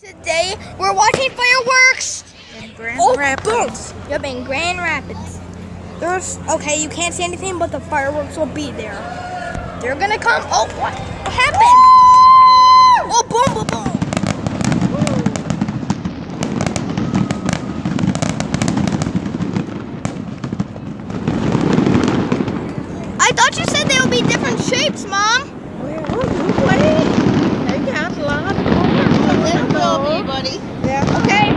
Today we're watching fireworks in Grand Rapids. Boom. Yep, in Grand Rapids. Okay, you can't see anything, but the fireworks will be there. They're gonna come. Oh, what happened? Oh, boom, boom, boom. I thought you said they would be different shapes, Mom. They got a lot of There will be, buddy. Yeah. Okay.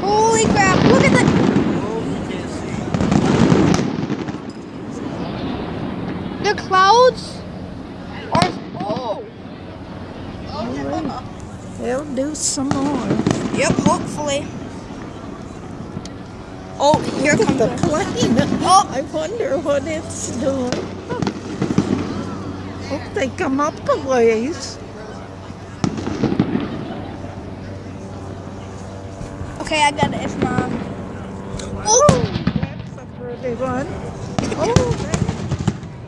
Holy crap! Look at the clouds are. Oh. They'll do some more. Yep. Hopefully. Oh, here comes the plane. Oh. I wonder what it's doing. Hope they come up a ways. Okay, I got it, Mom. Oh, that's a pretty one. Oh,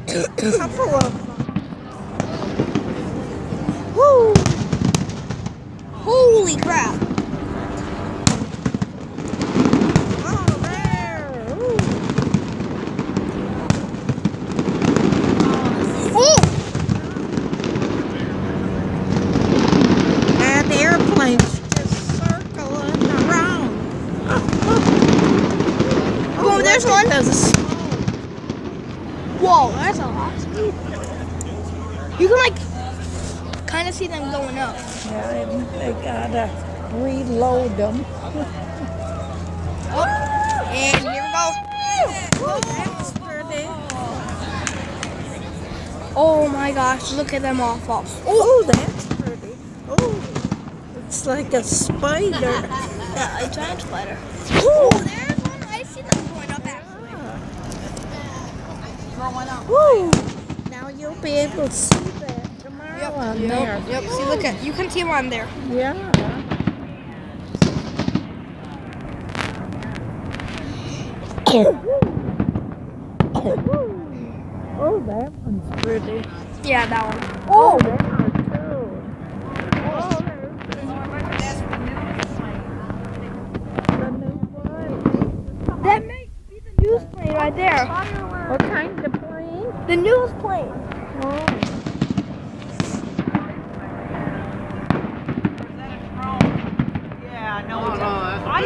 there's a couple of them. Woo! Holy crap! Oh, there! Ooh. Oh! And airplanes just circling around. Oh, there's look one. at the smoke. Whoa, that's a lot. You can kind of see them going up. Yeah, they gotta reload them. Oh, and here we go. Oh, that's pretty. Oh my gosh, look at them all fall. Oh, that's pretty. Oh, it's like a spider. Yeah, a giant spider. Oh, there's one. I see them going up actually. Going up. Woo! Now you'll be able to see that tomorrow on there. Yep. See, look at you can see one there. Yeah. Oh, that one's pretty. Yeah, that one. Oh, there are two. Oh, there's the new one. That may be the news plane right there. What kind of plane? The news plane. Oh. I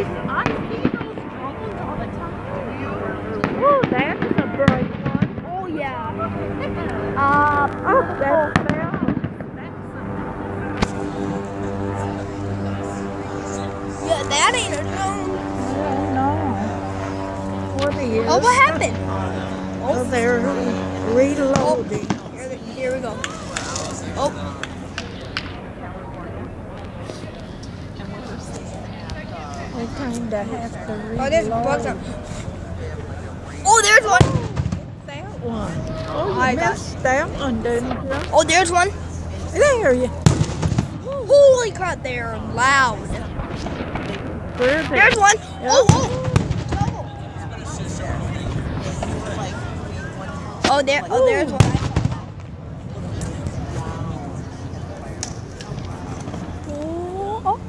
see those drones all the time. Oh, that's a bright one. Oh yeah. Oh, that's Yeah, that ain't a drone. I don't know. What is? Oh, what happened? Oh, they're reloading. Here we go. Oh. They kind of have to reload. Oh, there's bugs up. Oh, there's one. That one. Oh, I you got- missed that one, didn't you? Oh, there's one. There you. Holy crap, they're loud. Where's There's one. Yeah. Oh. Oh, there's one. Oh.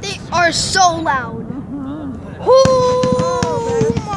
They are so loud. Holy